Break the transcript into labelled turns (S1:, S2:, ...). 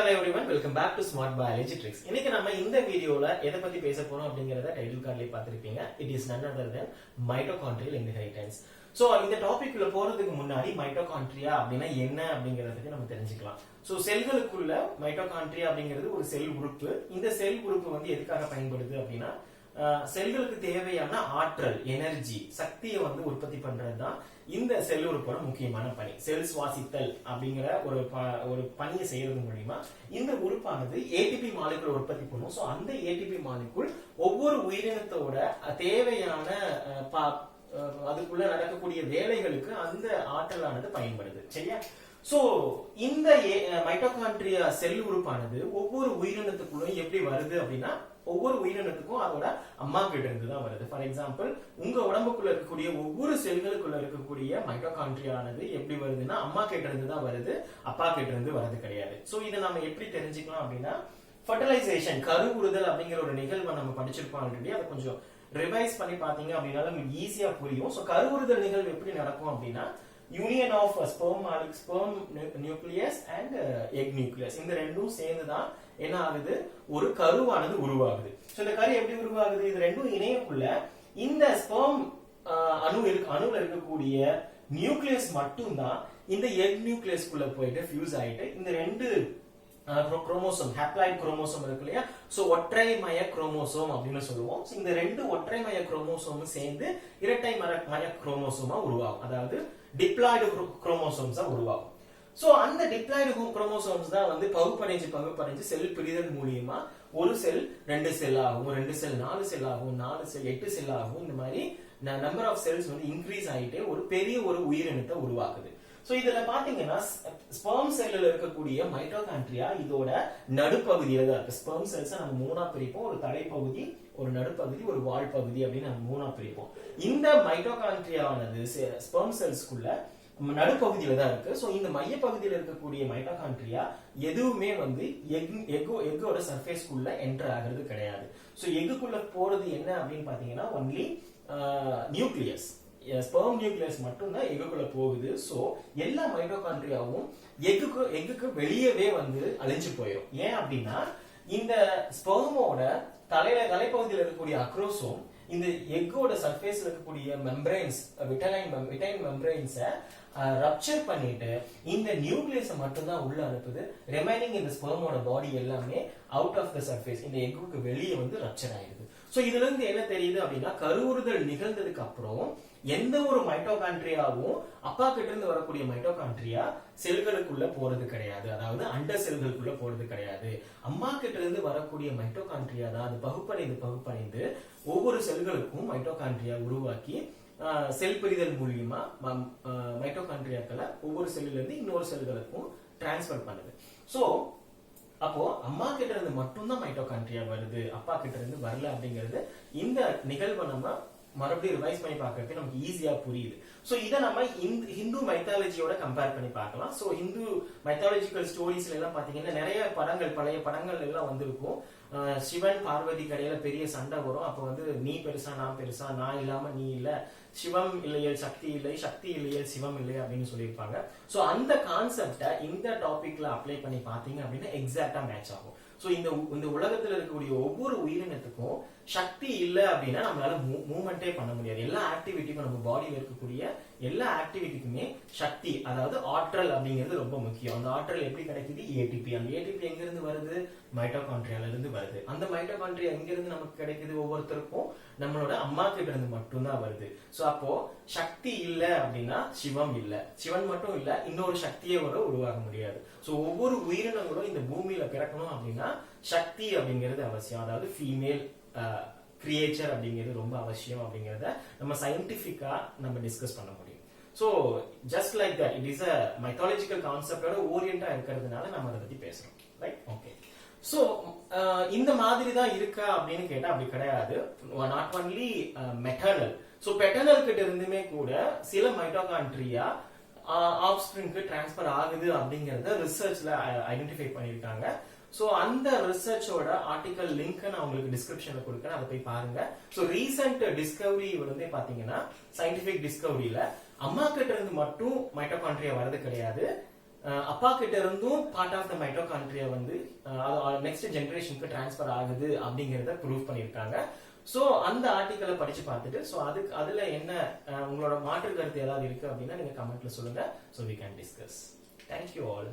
S1: Hello everyone, welcome back to Smart Biology Tricks. இன்னைக்கு நம்ம இந்த வீடியோல எதை பத்தி பேச போறோம் அப்படிங்கறத டைட்டில் கார்ட்லயே பார்த்திருப்பீங்க. It is none other than mitochondrial inheritance. So இந்த டாபிக்ல போறதுக்கு முன்னாடி மைட்டோகாண்ட்ரியா அப்படினா என்ன அப்படிங்கறத நம்ம தெரிஞ்சுக்கலாம். So செல்களுக்குள்ள மைட்டோகாண்ட்ரியா அப்படிங்கிறது ஒரு செல் உறுப்பு. இந்த செல் உறுப்பு வந்து எதுக்காக பயன்படுது அப்படினா செல்களுக்கு தேவையான ஆற்றல், எனர்ஜி, சக்தியை வந்து உற்பத்தி பண்றதுதான் இந்த செல் உறுப்போட முக்கியமான பணி. செல் சுவாசித்தல் அப்படிங்கிற ஒரு பணியை செய்யறது மூலமா இந்த உறுப்பானது ஏடிபி மாலிகுல் உற்பத்தி பண்ணும். சோ அந்த ஏடிபி மாலிகுல் ஒவ்வொரு உயிரினத்தோட தேவையான அதுக்குள்ள நடக்கக்கூடிய வேலைகளுக்கு அந்த ஆற்றலானது பயன்படுது. சரியா? சோ இந்த மைட்டோகாண்ட்ரியா செல் உறுப்பானது ஒவ்வொரு உயிரினத்துக்குள்ள எப்படி வருது அப்படின்னா ஒவ்வொரு உயிரினத்துக்கும் அதோட அம்மா கிட்ட இருந்து தான் வருது. ஃபார் எக்ஸாம்பிள், உங்க உடம்புக்குள்ள இருக்கக்கூடிய ஒவ்வொரு செல்களுக்குள்ள இருக்கக்கூடிய மைட்டோகாண்ட்ரியானது எப்படி வருதுன்னா அம்மா கிட்ட இருந்து தான் வருது, அப்பா கிட்ட இருந்து வரது கிடையாது. சோ இதை நம்ம எப்படி தெரிஞ்சுக்கலாம் அப்படின்னா ஃபர்டிலைசேஷன், கருவுறுதல் அப்படிங்கிற ஒரு நிகழ்வை நம்ம படிச்சிருப்போம் ஆல்ரெடி. அதை கொஞ்சம் ரிவைஸ் பண்ணி பாத்தீங்க அப்படின்னா உங்களுக்கு ஈஸியா புரியும். சோ கருவுறுதல் நிகழ்வு எப்படி நடக்கும் அப்படின்னா union of sperm nucleus and egg nucleus, இந்த ரெண்டும் சேர்ந்துதான் என்ன ஆகுது, ஒரு கருவானது உருவாகுது. சோ இந்த கரு எப்படி உருவாகுது? இது ரெண்டும் இணையக்குள்ள இந்த ஸ்பெர்ம் அணுல இருக்கக்கூடிய நியூக்ளியஸ் மட்டும்தான் இந்த எக் நியூக்ளியஸ்க்குள்ள போயிட்டு ஃபியூஸ் ஆயிட்டு இந்த ரெண்டு குரோமோசோம், ஹாப்ளாய்டு குரோமோசோம் இருக்கு இல்லையா, சோ ஒற்றை மய குரோமோசோம் அப்படின்னு சொல்லுவோம். இந்த ரெண்டு ஒற்றை மய குரோமோசோமும் சேர்ந்து இரட்டை மய குரோமோசோமா உருவாகும். அதாவது டிப்ளாய்டு குரோமோசோம்ஸா உருவாகும். சோ அந்த டிப்ளாய்டு குரோமோசோம்ஸ் தான் வந்து பகுப்படைஞ்சு செல் பிரிதல் மூலியமா ஒரு செல் 2 செல் ஆகும், 2 செல் 4 செல் ஆகும், 4 செல் 8 செல் ஆகும். இந்த மாதிரி நம்பர் ஆஃப் செல்ஸ் வந்து இன்க்ரீஸ் ஆகிட்டே ஒரு பெரிய ஒரு உயிரினத்தை உருவாக்குது. சோ இதுல பாத்தீங்கன்னா ஸ்பெர்ம் செல்ல இருக்கக்கூடிய மைட்டோகாண்ட்ரியா இதோட நடுப்பகுதியில தான் இருக்கு. ஸ்பெர்ம் செல்ஸ் நம்ம மூணா பிரிப்போம். ஒரு தலைப்பகுதி, ஒரு நடுப்பகுதி, ஒரு வால் பகுதி அப்படின்னு நம்ம மூணா பிரிப்போம். இந்த மைட்டோகாண்ட்ரியானது ஸ்பெர்ம் செல்ஸ்க்குள்ள நடுப்பகுதியில தான் இருக்கு. சோ இந்த மைய பகுதியில இருக்கக்கூடிய மைட்டோகாண்ட்ரியா எதுவுமே வந்து எக்கோட சர்ஃபேஸ்க்குள்ள என்டர் ஆகிறது கிடையாது. சோ எக்குள்ள போறது என்ன அப்படின்னு பாத்தீங்கன்னா ஒன்லி நியூக்ளியஸ், ஸ்பெர்ம் நியூக்ளியஸ் மட்டும் தான் எக்குள்ள போகுது. சோ எல்லா மைட்டோகாண்ட்ரியாவும் எக்குக்கு வெளியவே வந்து அழிஞ்சு போயிடும். ஏன் அப்படின்னா இந்த ஸ்பெர்மோட தலைப்பகுதியில் இருக்கக்கூடிய அக்ரோசோம் இந்த எக்கோட சர்ஃபேஸ்ல இருக்கக்கூடிய மெம்பரைன்ஸ், விட்டைன் மெம்பரைன்ஸை ரப்சர் பண்ணிட்டு இந்த நியூக்ளியஸை மட்டும் தான் உள்ள அனுப்புது. ரிமைனிங் இந்த ஸ்பெர்மோட பாடி எல்லாமே அவுட் ஆஃப் த சர்ஃபேஸ், இந்த எக்குக்கு வெளியே வந்து ரப்சர் ஆயிடுது. சோ இதுல இருந்து என்ன தெரியுது அப்படின்னா கருவுறுதல் நிகழ்ந்ததுக்கு அப்புறம் எந்த ஒரு மைட்டோகாண்ட்ரியாவும் அப்பா கிட்ட இருந்து வரக்கூடிய மைட்டோகாண்ட்ரியா செல்களுக்குள்ள போறது கிடையாது, அதாவது அண்ட செல்களுக்குள்ள போறது கிடையாது. அம்மா கிட்ட இருந்து வரக்கூடிய மைட்டோகாண்ட்ரியா தான் அது பகுப்படைந்து ஒவ்வொரு செல்களுக்கும் மைட்டோகாண்ட்ரியா உருவாக்கி செல் பிரிதல் மூலியமா மைட்டோகாண்ட்ரியாக்களை ஒவ்வொரு செல்லுல இருந்து இன்னொரு செல்களுக்கும் டிரான்ஸ்பர் பண்ணுது. சோ அப்போ அம்மா கிட்ட இருந்து மட்டும்தான் மைட்டோகாண்ட்ரியா வருது, அப்பா கிட்ட இருந்து வரல அப்படிங்கிறது இந்த நிகழ்வை நம்ம மறுபடியும் ரிவைஸ் பண்ணி பார்க்கறதுக்கு நமக்கு ஈஸியா புரியுது. சோ இதை நம்ம ஹிந்து மைத்தாலஜியோட கம்பேர் பண்ணி பார்க்கலாம். சோ ஹிந்து மைத்தாலஜிக்கல் ஸ்டோரிஸ்ல எல்லாம் பாத்தீங்கன்னா நிறைய படங்கள், பழைய படங்கள் எல்லாம் வந்திருக்கும். சிவன் பார்வதி கடையில பெரிய சண்டை வரும். அப்ப வந்து நீ பெருசா நான் பெருசா, நான் இல்லாம நீ இல்ல, சிவம் இல்லையல் சக்தி இல்லை, சக்தி இல்லையல் சிவம் இல்லை அப்படின்னு சொல்லியிருப்பாங்க. சோ அந்த கான்செப்டை இந்த டாபிக்ல அப்ளை பண்ணி பாத்தீங்க அப்படின்னா எக்ஸாக்டா மேட்ச் ஆகும். சோ இந்த உலகத்துல இருக்கக்கூடிய ஒவ்வொரு உயிரினத்துக்கும் சக்தி இல்ல அப்படின்னா நம்மளால மூவ்மெண்டே பண்ண முடியாது. எல்லா ஆக்டிவிட்டிக்கும், நம்ம பாடியில இருக்கக்கூடிய எல்லா ஆக்டிவிட்டிக்குமே சக்தி, அதாவது ஆற்றல் அப்படிங்கிறது ரொம்ப முக்கியம். அந்த ஆற்றல் எப்படி கிடைக்குது? ஏடிபி. அந்த ஏடிபி எங்க இருந்து வருது? மைட்டோகாண்ட்ரியால இருந்து வருது. அந்த மைட்டோகாண்ட்ரியா எங்க இருந்து நமக்கு கிடைக்குது? ஒவ்வொருத்தருக்கும் நம்மளோட அம்மா கிட்ட இருந்து மட்டும்தான் வருது. சோ அப்போ சக்தி இல்ல அப்படின்னா சிவம் இல்ல, சிவன் மட்டும் இல்ல, இன்னொரு சக்தியை உருவாக முடியாது. சோ ஒவ்வொரு உயிரினங்களும் இந்த பூமியில பிறக்கணும் அப்படின்னா சக்தி அப்படிங்கிறது அவசியம். அதாவது ஃபீமேல் கிரியேச்சர் அப்படிங்கிறது ரொம்ப அவசியம் அப்படிங்கறத நம்ம சயின்டிபிக்கா நம்ம டிஸ்கஸ் பண்ண முடியும். So just like that, it is a mythological கான்செப்டோட ஓரியண்டா இருக்கிறதுனால நம்ம அதை பத்தி பேசுறோம். ரைட்? ஓகே. சோ இந்த மாதிரி தான் இருக்கா அப்படின்னு கேட்டா அப்படி கிடையாது. Not only maternal. So paternal கிட்ட இருந்துமே கூட சில மைட்டோகாண்ட்ரியா ஆஃப்ஸ்பிரிங்க்கு டிரான்ஸ்பர் ஆகுது அப்படிங்கறத ரிசர்ச்ல ஐடென்டிஃபை பண்ணிருக்காங்க. சோ அந்த ரிசர்ச்சோட ஆர்டிகல் லிங்க் நான் உங்களுக்கு டிஸ்கிரிப்ஷன்ல கொடுக்கிறேன், அதை போய் பாருங்க. சோ ரீசன்ட் டிஸ்கவரி வந்து பாத்தீங்கன்னா சயின்டிபிக் டிஸ்கவரியில அம்மா கிட்ட இருந்து மட்டும் மைட்டோகாண்ட்ரியா வரது கிடையாது, அப்பா கிட்ட இருந்தும் பார்ட் ஆஃப் த மைட்டோகாண்ட்ரியா வந்து நெக்ஸ்ட் ஜெனரேஷனுக்கு டிரான்ஸ்பர் ஆகுது அப்படிங்கறத ப்ரூவ் பண்ணிருக்காங்க. சோ அந்த ஆர்டிக்கலை படிச்சு பார்த்துட்டு சோ அதுல என்ன உங்களோட மாற்று கருத்து ஏதாவது இருக்கு அப்படின்னா நீங்க கமெண்ட்ல சொல்லுங்க. So we can discuss. Thank you all.